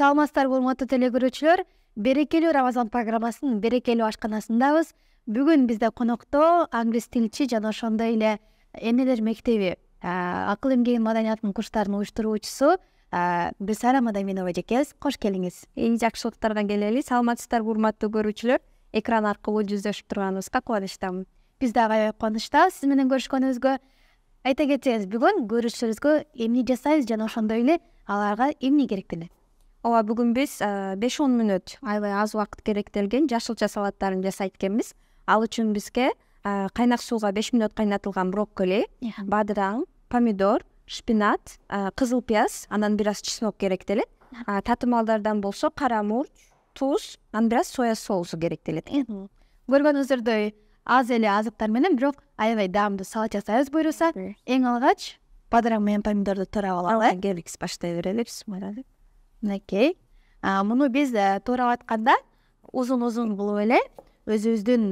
Саламатсыздарбы урматтуу теле көрүүчүлөр. Берекелүү Рамазан программасынын берекелүү ашканасындабыз. Бүгүн бизде конокто англис тилчи жана ошондой эле энелер мектеби акыл эмгегин маданиятынын курстарынын уюштуруучусу Гүлсара Мадаминова эжекебиз. Кош келиңиз. Жакшылыктарга келели. Саламатсыздарбы урматтуу көрүүчүлөр. Экран аркылуу жүздөшүп турганыбызга кубанычтамын. Биз дагы аябай кубанычтабыз сиз менен көрүшкөнүбүзгө. Айта кетсеңиз, бүгүн көрүүчүлөрүбүзгө эмне жасайбыз жана ошондой эле аларга эмне керектелет? Ооба, бүгүн биз 5-10 мүнөт аябай аз убакыт керектелген жашылча салаттарын жасайт экенбиз. Ал үчүн бизге кайнак сууга 5 мүнөт кайнатылган брокколи, бадыраң, помидор, шпинат, кызыл пияз, анан бир аз чеснок керектелет. Татымалдардан болсо кара мурч, туз, анан бир аз соя соусу керектелет. Көргөнүңүздөрдөй аз эле азыктар менен, бирок аябай даамдуу салат жасайбыз буюрса. Эң алгач бадыраң менен помидорду туурап алалы. Келиңиз баштай берели. Окей. Муну биз туурап атканда узун кылып эле өзүбүздүн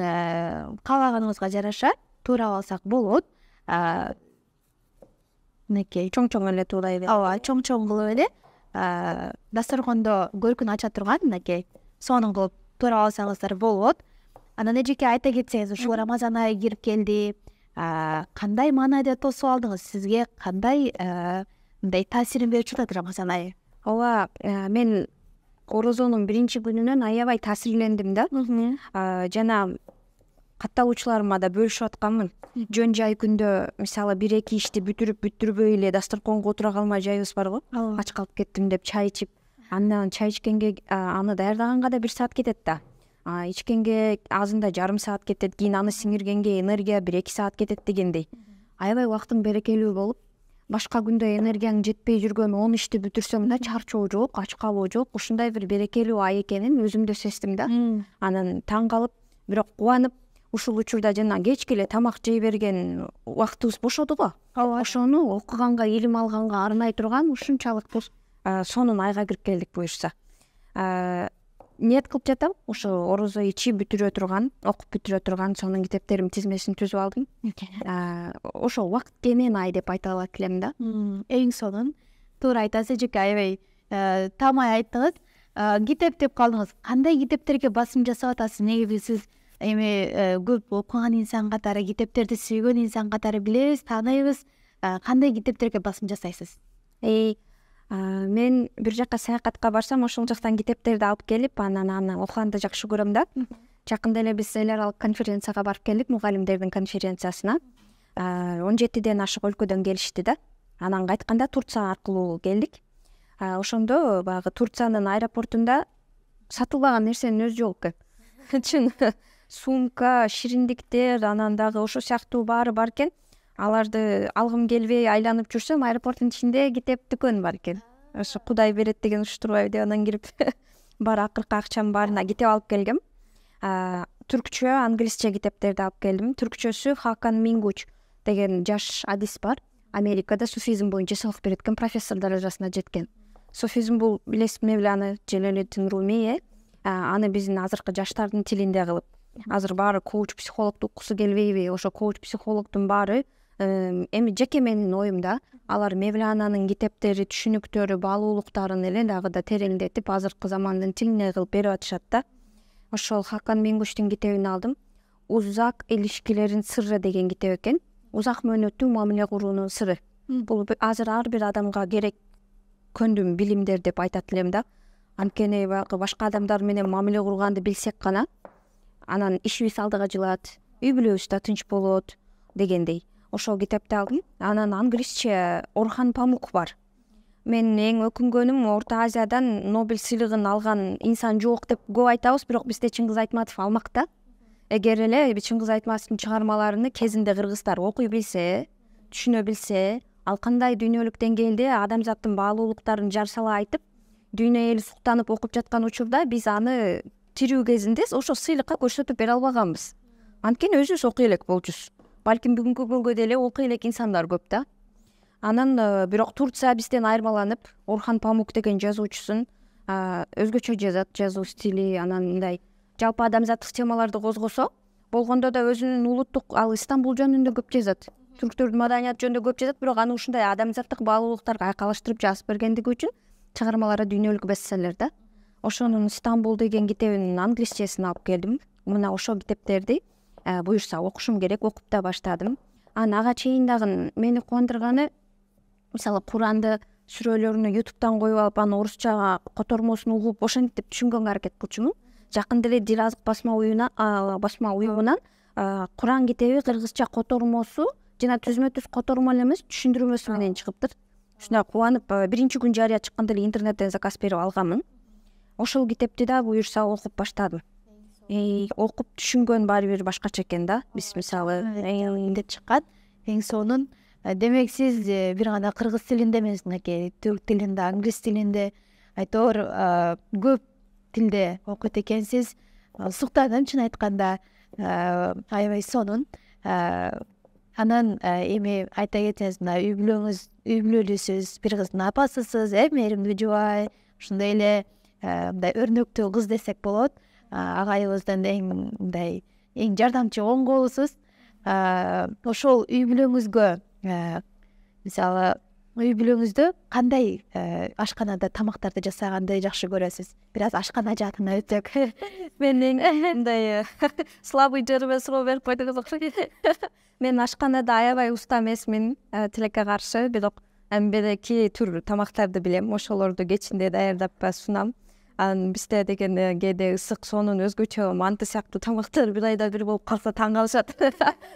каалаганыбызга жараша туурап алсак болот. Мынакей чоң эле туурай берели. Ооба, чоң кылып эле дасторкондо көркүн ача турган мынакей сонун кылып туурап алсаңыздар болот. Анан эжеке, айта кетсеңиз, ушул Рамазан айы кирип келди. Кандай маанайда тосуп алдыңыз? Сизге кандай мындай таасирин берип жатат Рамазан айы? Ооба, мен орозонун биринчи күнүнөн аябай таасирлендим да. Жана катталуучуларыма да бөлүшүп атканмын. Жөн жай күндө мисалы 1-2 ишти бүтүрбөй эле дасторконго отура калмай жайыбыз барго. Ач калып кеттим деп чай ичип, андан чай ичкенге аны даярдаганга да 1 саат кетет да. Ичкенге азында жарым саат кетет, кийин аны сиңиргенге энергия 1-2 саат кетет дегендей. Аябай убактың берекелүү болуп, башка күндө энергияң жетпей жүргөн 10 ишти бүтүрсөм да чарчоо жок, ач калуу жок. Ушундай бир берекелүү ай экенин өзүмдө сездим да. Анан таң калып, бирок кубанып, ушул учурда жана кечке эле тамак жей берген убактыбыз бошоду го. Ошону окуганга, илим алганга арнай турган ушунчалык сонун айга кирип келдик буюрса. Ниет кылып жатам, ошо орозо ичип бүтүрө турган, окуп бүтүрө турган сонун китептерим тизмесин түзүп алдым. Ошо убакыт кенен ай деп айта алат элем да. Эң сонун. Туура айтасыз эжеке, аябай таамай айттыңыз. Китеп деп калдыңыз. Кандай китептерге басым жасап атасыз? Негизи сиз эми көп окуган инсан катары, китептерди сүйгөн инсан катары билебиз, тааныйбыз. Кандай китептерге басым жасайсыз? Мен бир жакка саякатка барсам, ошол жактан китептерди алып келип, анан аны окуганды жакшы көрөм да. Жакында эле биз эл аралык конференцияга барып келдик, мугалимдердин конференциясына. 17ден ашык өлкөдөн келишти да. Анан кайтканда Турция аркылуу келдик. Ошондо баягы Турциянын аэропортунда сатылбаган нерсенин өзү жок экен. Чын сумка, шириндиктер, анан дагы ошо сыяктуу баары бар экен. Аларды алгым келбей айланып жүрсөм, аэропорттун ичинде китеп дүкөнү бар экен. Ошо Кудай берет деген уштурбайбы деп анан кирип бар акыркы акчамдын баарына китеп алып келгем. Түркчө, англисче китептерди алып келдим. Түркчөсү Хакан Мингуч деген жаш адис бар. Америкада суфизм боюнча сабак берет экен, профессор даражасына жеткен. Суфизм бул, билесизби беле, Джалаледдин Руми, аны биздин азыркы жаштардын тилинде кылып. Азыр баары коуч психологду уккусу келбейби? Ошо коуч психологдун баары эми жеке менин оюмда алар Мевлананын китептери, түшүнүктөрү, баалуулуктарын эле дагы да тереңдетип азыркы замандын тилине кылып берип атышат да. Ошол Хакан Мингучтун китебин алдым. Узак илишкилердин сырры деген китеп экен. Узак мөөнөттүү мамиле куруунун сыры. Бул азыр ар бир адамга керек көндүм билимдер деп айтат элем да. Анткени башка адамдар менен мамиле курганды билсек гана, анан ишибиз алдыга жылат, үй бүлөбүз да тынч болот дегендей. Ошол китепти алдым. Анан англисче Орхан Памук бар. Мен эң өкүнгөнүм, Орто Азиядан Нобель сыйлыгын алган инсан жок деп көп айтабыз, бирок бизде Чыңгыз Айтматов алмакта. Эгер эле Чыңгыз Айтматовдун чыгармаларын кезинде кыргыздар окуй билсе, түшүнө билсе, ал кандай дүйнөлүк деңгээлде адамзаттын баалуулуктарын жар сала айтып, дүйнө эли суктанып окуп жаткан учурда биз аны тирүү кезинде ошо сыйлыкка көрсөтүп бере албаганбыз. Анткени өзүбүз окуй элек болчубуз. Балким бүгүнкү күнгө деле окуй элек инсандар көп да. Анан бирок Турция бизден айырмаланып, Орхан Памук деген жазуучусун өзгөчө жазат, жазуу стили, анан мындай жалпы адамзаттык темаларды козгосо, болгондо да өзүнүн улуттук, ал Истанбул жөнүндө көп жазат. Түрктөрдүн маданияты жөнүндө көп жазат, бирок аны ушундай адамзаттык баалуулуктарга айкалыштырып жазып бергендиги үчүн чыгармалары дүйнөлүк бестселлер да. Ошонун Стамбул деген китебинин англисчесин алып келдим. Мына ошол китептерди буюрса окушум керек, окуп да баштадым. Анан ага чейин дагы мени кубандырганы, мисалы Куранды сүрөлөрүнү YouTube'дан коюп алып, аны орусчага котормосун угуп, ошентип түшүнгөнгө аракет кылчумун. Жакында эле Дил Азык басма уюунан Куран китеби кыргызча котормосу жана түзмө-түз котормо эле эмес, түшүндүрмөсү менен чыгыптыр. Ушундай кубанып, биринчи күн жарыя чыкканда эле интернеттен заказ берип алганмын. Ошол китепти да буюрса окуп баштадым. Окуп түшүнгөн баары бир башкача экен да. Биз мисалы деп чыккан. Эң сонун демек сиз бир гана кыргыз тилинде эмес, мынакей түрк тилинде, англис тилинде, айтор көп тилде окуйт экенсиз. Суктандым чын айтканда. Аябай сонун. Анан эми айта кетсеңиз, мына үй бүлөлүүсүз, бир кыздын апасысыз, мээримдүү жубай, ошондой эле мындай өрнөктүү кыз десек болот. Агайыбыздын эң жардамчы оң колусуз. Ошол үй бүлөңүзгө, мисалы үй бүлөңүздө кандай ашканада тамактарды жасаганды жакшы көрөсүз? Бир аз ашкана жаатына өтсөк. Менин мындай слабый жериме суроо берип койдуңуз окшойт. Мен ашканада аябай уста эмесмин, тилекке каршы, бирок береки түр тамактарды билем. Ошолорду кечинде даярдап сунам. Анан бизде деген кээде ысык сонун өзгөчө манты сыяктуу тамактар бир айда бир болуп калса таң калышат.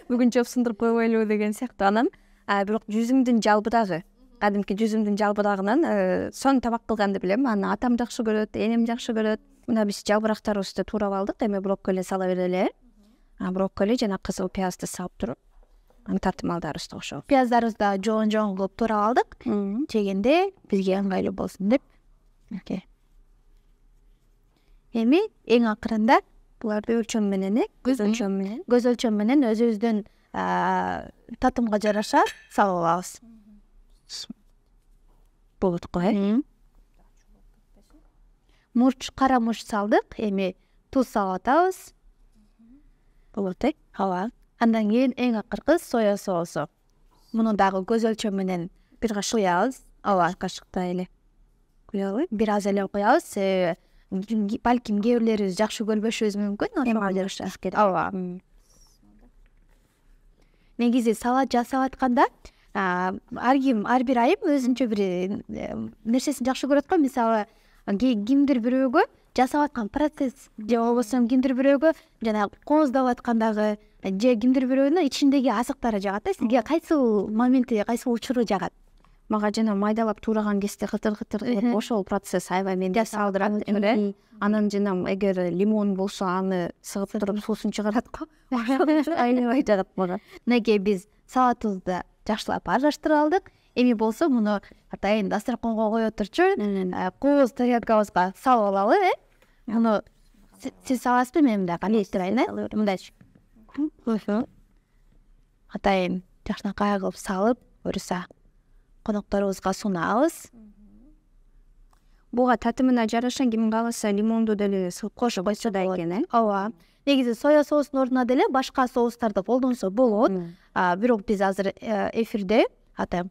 Бүгүн жеп сындырып койбойлубу деген сыяктуу. Анан бирок жүзүмдүн жалбырагы, кадимки жүзүмдүн жалбырагынан сонун тамак кылганды билем. Аны атам жакшы көрөт, энем жакшы көрөт. Мына биз жалбырактарыбызды туурап алдык. Эми брокколи сала берели. Брокколи жана кызыл пиязды салып туруп, тартымалдарыбызды кошобуз. Пияздарыбызды да жоон кылып туурап алдык. Жегенде бизге ыңгайлуу болсун деп. Эми эң акырында буларды өлчөм менен, көз өлчөм менен өзүбүздүн татымга жараша салып алабыз. Болот го, Мурч, кара мурч салдык. Эми туз салып атабыз. Болот, Ооба. Андан кийин эң акыркы соя соусу. Муну дагы көз өлчөм менен бир кашык куябыз. Ооба, кашыктай эле куябыз. бир аз эле куябыз. Балким кээ бирлерибиз жакшы көрбөшүбүз мүмкүн. Ошого жараша. Ооба. Негизи салат жасап атканда ар бир айым өзүнчө бир нерсесин жакшы көрөт го. Мисалы, кимдир бирөөгө жасап аткан процесс, же болбосо кимдир бирөөгө жана кооздоп аткандагы, же кимдир бирөөнүн ичиндеги азыктары жагат да. Сизге кайсыл моменти, кайсыл учуру жагат? Мага жана майдалап туураган кезде кытыр кылып ошол процесс аябай менди салдырат эле. Анан жана эгер лимон болсо аны сыгып туруп суусун чыгарат го. Аябай жагат мага. Мынакей биз салатыбызды жакшылап аралаштырып алдык. Эми болсо муну атайын дасторконго кое турчу кооз тарелкабызга салып алалы. Муну сиз саласызбы, мен мындай калектирайын. Мындайчы. Атайын жакшынакай кылып салып, буюрса конокторубузга сунабыз. Буга татымына жараша ким кааласа лимонду деле сыгып кошуп койсо да экен, Ооба. Негизи соя соусунун ордуна деле башка соустарды колдонсо болот. Бирок биз азыр эфирде атайын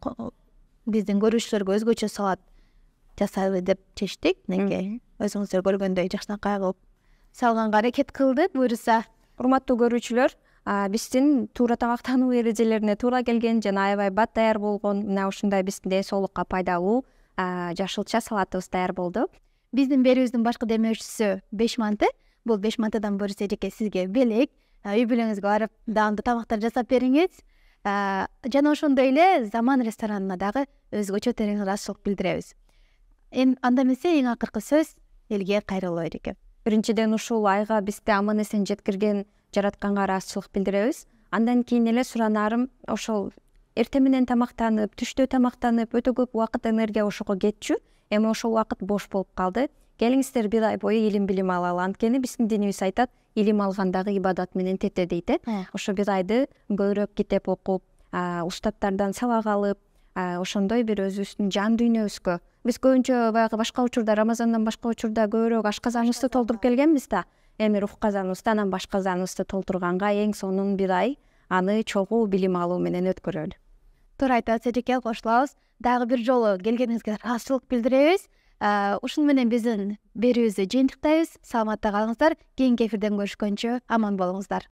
биздин көрүүчүлөргө өзгөчө салат жасайлы деп чечтик. Мынакей өзүңүздөр көргөндөй жакшынакай кылып салганга аракет кылдык. Буюрса, урматтуу көрүүчүлөр, биздин туура тамактануу эрежелерине туура келген жана аябай бат даяр болгон мына ушундай биздин ден соолукка пайдалуу жашылча салатыбыз даяр болду. Биздин берүүбүздүн башкы демөөрчүсү 5 манты. Бул 5 мантыдан буюрса эжеке сизге белек. Үй бүлөңүзгө барып даамдуу тамактар жасап бериңиз. Жана ошондой эле Заман ресторанына дагы өзгөчө терең ыраазычылык билдиребиз. Анда эмесе эң акыркы сөз элге кайрылуу эжеке. Биринчиден ушул айга бизди аман эсен жеткирген жаратканга ыраазычылык билдиребиз. Андан кийин эле суранарым, ошол эртең менен тамактанып, түштө тамактанып, өтө көп убакыт, энергия ошого кетчү. Эми ошол убакыт бош болуп калды. Келиңиздер бир ай бою илим билим алалы. Анткени биздин динибиз айтат, илим алгандагы ибадат менен тете дейт. Ошо бир айды көбүрөөк китеп окуп, устаттардан сабак алып, ошондой бир өзүбүздүн жан дүйнөбүзгө. Биз көбүнчө баягы башка учурда, Рамазандан башка учурда көбүрөөк ашказаныбызды толтуруп келгенбиз да. Эми рух казаныбызды, анан баш казаныбызды толтурганга эң сонун бир ай аны чогуу билим алуу менен өткөрөлү. Туура айтасыз эжеке, кошулабыз. Дагы бир жолу келгениңизге ыраазычылык билдиребиз. Ушуну менен биздин берүүбүздү жыйынтыктайбыз. Саламатта калыңыздар. Кийинки эфирден көрүшкөнчө аман болуңуздар.